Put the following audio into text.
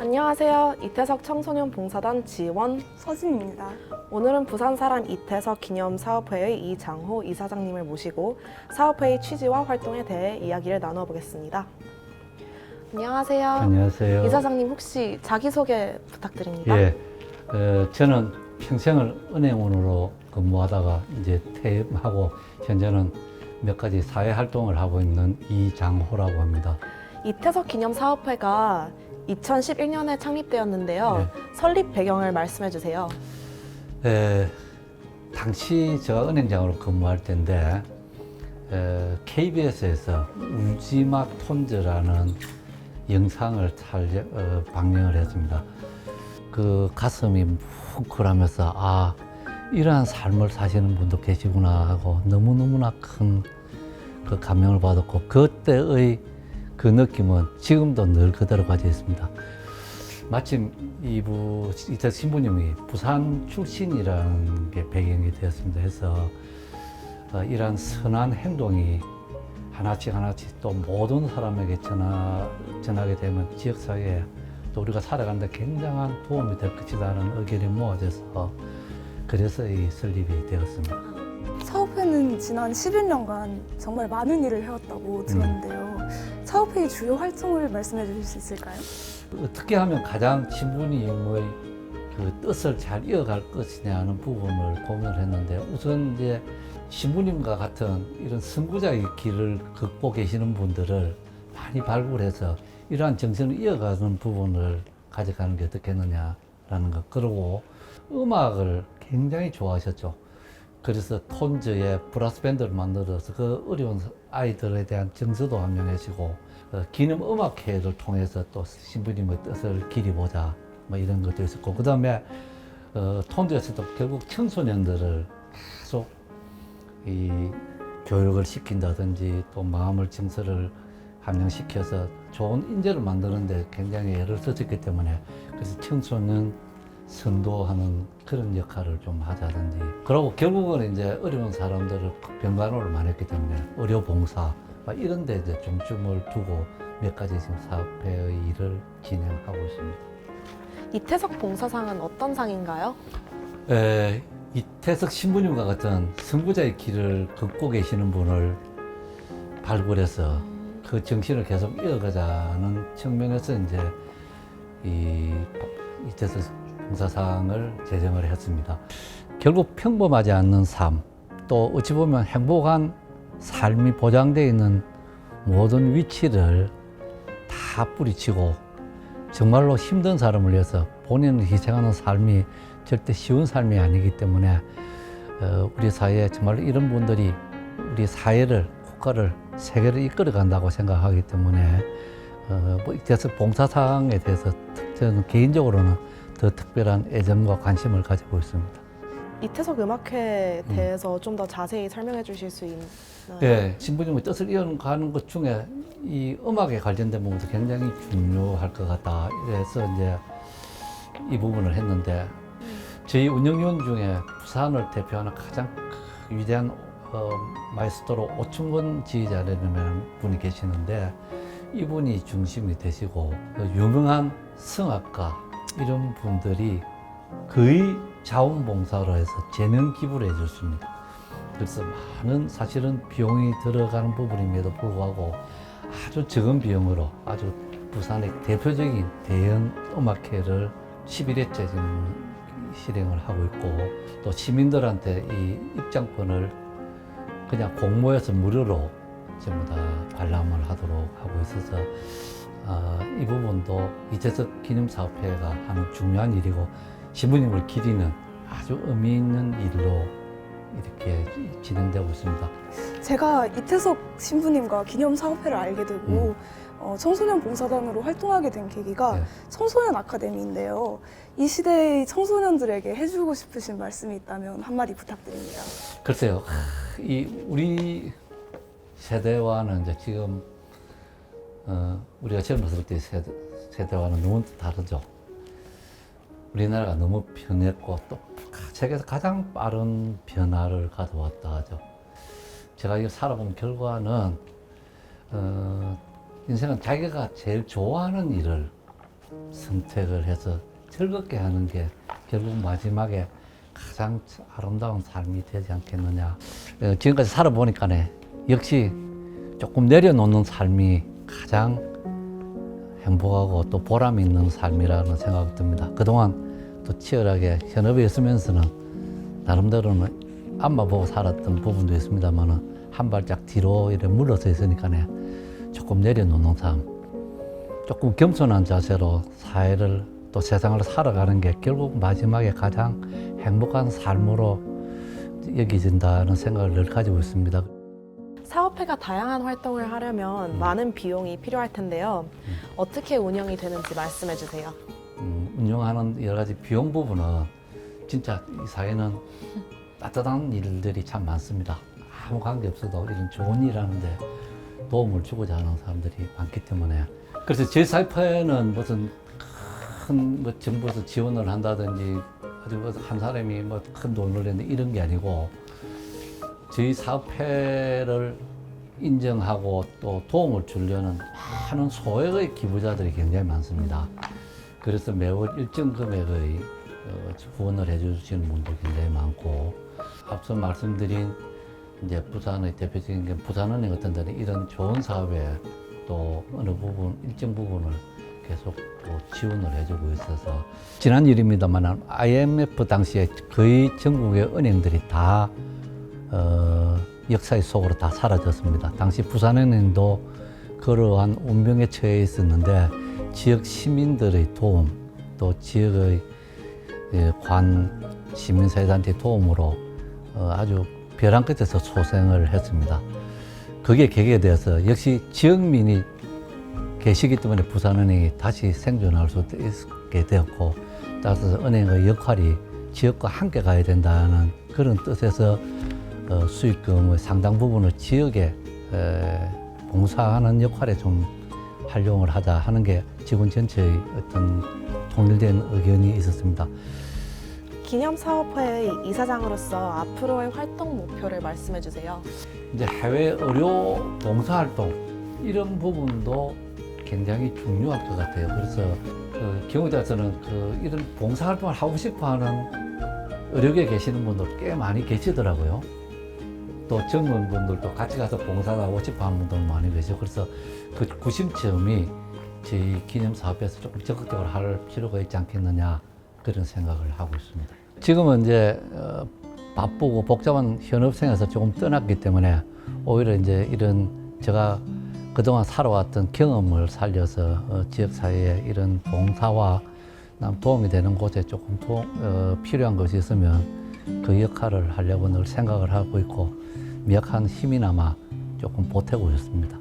안녕하세요. 이태석 청소년 봉사단 지원 서진입니다. 오늘은 부산사랑 이태석 기념사업회의 이장호 이사장님을 모시고 사업회의 취지와 활동에 대해 이야기를 나누어 보겠습니다. 안녕하세요. 안녕하세요. 이사장님 혹시 자기소개 부탁드립니다. 예, 저는 평생을 은행원으로 근무하다가 이제 퇴임하고 현재는 몇 가지 사회 활동을 하고 있는 이장호라고 합니다. 이태석 기념사업회가 2011년에 창립되었는데요. 네. 설립 배경을 말씀해 주세요. 당시 제가 은행장으로 근무할 때인데 KBS에서 울지마 톤즈라는 영상을 방영을 했습니다. 그 가슴이 뭉클하면서 이러한 삶을 사시는 분도 계시구나 하고 너무너무나 큰 그 감명을 받았고 그때의 그 느낌은 지금도 늘 그대로 가지고 있습니다. 마침 이태 신부님이 부산 출신이라는 게 배경이 되었습니다. 해서 이러한 선한 행동이 하나씩 또 모든 사람에게 전하게 되면 지역사회에 또 우리가 살아가는데 굉장한 도움이 될 것이라는 의견이 모아져서 그래서 이 설립이 되었습니다. 사업회는 지난 11년간 정말 많은 일을 해왔다고 들었는데요. 사업회의 주요 활동을 말씀해 주실 수 있을까요? 어떻게 하면 가장 신부님의 그 뜻을 잘 이어갈 것이냐 하는 부분을 고민을 했는데 우선 이제 신부님과 같은 이런 선구자의 길을 걷고 계시는 분들을 많이 발굴해서 이러한 정신을 이어가는 부분을 가져가는 게 어떻겠느냐라는 것. 그리고 음악을 굉장히 좋아하셨죠. 그래서 톤즈에 브라스 밴드를 만들어서 그 어려운 아이들에 대한 정서도 함양하시고 기념 음악회를 통해서 또 신부님의 뜻을 기리보자 뭐 이런 것도 있었고 그 다음에 톤즈에서도 결국 청소년들을 계속 이 교육을 시킨다든지 또 마음을 정서를 함양시켜서 좋은 인재를 만드는데 굉장히 애를 썼기 때문에 그래서 청소년 선도하는 그런 역할을 좀 하자든지 그리고 결국은 이제 어려운 사람들을 병간호를 많이 했기 때문에 의료봉사 이런 데 이제 중점을 두고 몇 가지 지금 사업회의 일을 진행하고 있습니다. 이태석 봉사상은 어떤 상인가요? 이태석 신부님과 같은 선구자의 길을 걷고 계시는 분을 발굴해서 그 정신을 계속 이어가자는 측면에서 이제 이태석 봉사상을 제정을 했습니다. 결국 평범하지 않는 삶, 또 어찌 보면 행복한 삶이 보장되어 있는 모든 위치를 다 뿌리치고 정말로 힘든 사람을 위해서 본인을 희생하는 삶이 절대 쉬운 삶이 아니기 때문에 우리 사회에 정말 이런 분들이 우리 사회를, 국가를, 세계를 이끌어 간다고 생각하기 때문에 이태석 봉사상에 대해서 저는 개인적으로는 더 특별한 애정과 관심을 가지고 있습니다. 이태석 음악회에 대해서 좀 더 자세히 설명해 주실 수 있나요? 네, 신부님의 뜻을 이어가는 것 중에 이 음악에 관련된 부분도 굉장히 중요할 것 같다. 그래서 이제 이 부분을 했는데 저희 운영위원 중에 부산을 대표하는 가장 위대한 마에스트로 오충건 지휘자라는 분이 계시는데 이분이 중심이 되시고 유명한 성악가 이런 분들이 거의 자원봉사로 해서 재능 기부를 해줬습니다. 그래서 많은 사실은 비용이 들어가는 부분임에도 불구하고 아주 적은 비용으로 아주 부산의 대표적인 대형 음악회를 11회째 지금 실행을 하고 있고 또 시민들한테 이 입장권을 그냥 공모해서 무료로 전부 다 관람을 하도록 하고 있어서 이 부분도 이태석 기념사업회가 하는 중요한 일이고 신부님을 기리는 아주 의미 있는 일로 이렇게 진행되고 있습니다. 제가 이태석 신부님과 기념사업회를 알게 되고 청소년 봉사단으로 활동하게 된 계기가 네. 청소년 아카데미인데요. 이 시대의 청소년들에게 해주고 싶으신 말씀이 있다면 한마디 부탁드립니다. 글쎄요, 우리 세대와는 이제 지금 우리가 젊었을 때 세대와는 너무 다르죠. 우리나라가 너무 변했고 또 세계에서 가장 빠른 변화를 가져왔다 하죠. 제가 이걸 살아본 결과는 인생은 자기가 제일 좋아하는 일을 선택을 해서 즐겁게 하는 게 결국 마지막에 가장 아름다운 삶이 되지 않겠느냐. 지금까지 살아보니까네 역시 조금 내려놓는 삶이 가장 행복하고 또 보람 있는 삶이라는 생각이 듭니다. 그동안 또 치열하게 현업에 있으면서는 나름대로는 앞만 보고 살았던 부분도 있습니다만은 한 발짝 뒤로 이렇게 물러서 있으니까네 조금 내려놓는 삶, 조금 겸손한 자세로 사회를 또 세상을 살아가는 게 결국 마지막에 가장 행복한 삶으로 여겨진다는 생각을 늘 가지고 있습니다. 사업회가 다양한 활동을 하려면 많은 비용이 필요할 텐데요. 어떻게 운영이 되는지 말씀해 주세요. 운영하는 여러 가지 비용 부분은 진짜 이 사회는 따뜻한 일들이 참 많습니다. 아무 관계 없어도 이런 좋은 일 하는데 도움을 주고자 하는 사람들이 많기 때문에 그래서 저희 사업회는 무슨 큰 정부에서 지원을 한다든지 아주 한 사람이 큰 돈을 내는 이런 게 아니고 저희 사업회를 인정하고 또 도움을 주려는 많은 소액의 기부자들이 굉장히 많습니다. 그래서 매월 일정 금액의 후원을 해주시는 분도 굉장히 많고 앞서 말씀드린 이제 부산의 대표적인 게 부산은행 같은 데는 이런 좋은 사업에 또 어느 부분 일정 부분을 계속 또 지원을 해주고 있어서 지난 일입니다만 IMF 당시에 거의 전국의 은행들이 다 역사의 속으로 다 사라졌습니다. 당시 부산은행도 그러한 운명에 처해 있었는데 지역 시민들의 도움 또 지역의 관 시민사회단체 도움으로 아주 벼랑 끝에서 소생을 했습니다. 그게 계기가 되어서 역시 지역민이 계시기 때문에 부산은행이 다시 생존할 수 있게 되었고 따라서 은행의 역할이 지역과 함께 가야 된다는 그런 뜻에서 수익금의 상당 부분을 지역에 봉사하는 역할에 좀 활용을 하자 하는 게 직원 전체의 어떤 통일된 의견이 있었습니다. 기념사업회의 이사장으로서 앞으로의 활동 목표를 말씀해 주세요. 이제 해외 의료 봉사활동 이런 부분도 굉장히 중요할 것 같아요. 그래서 경우자서는 이런 봉사활동을 하고 싶어하는 의료계에 계시는 분들 꽤 많이 계시더라고요. 또 젊은 분들도 같이 가서 봉사를 하고 싶어하는 분들 많이 계시고 그래서 그 구심점이 저희 기념사업에서 조금 적극적으로 할 필요가 있지 않겠느냐 그런 생각을 하고 있습니다. 지금은 이제 바쁘고 복잡한 현업생에서 조금 떠났기 때문에 오히려 이제 이런 제가 그동안 살아왔던 경험을 살려서 지역사회에 이런 봉사와 도움이 되는 곳에 조금 필요한 것이 있으면 그 역할을 하려고 늘 생각을 하고 있고 미약한 힘이나마 조금 보태고 있습니다.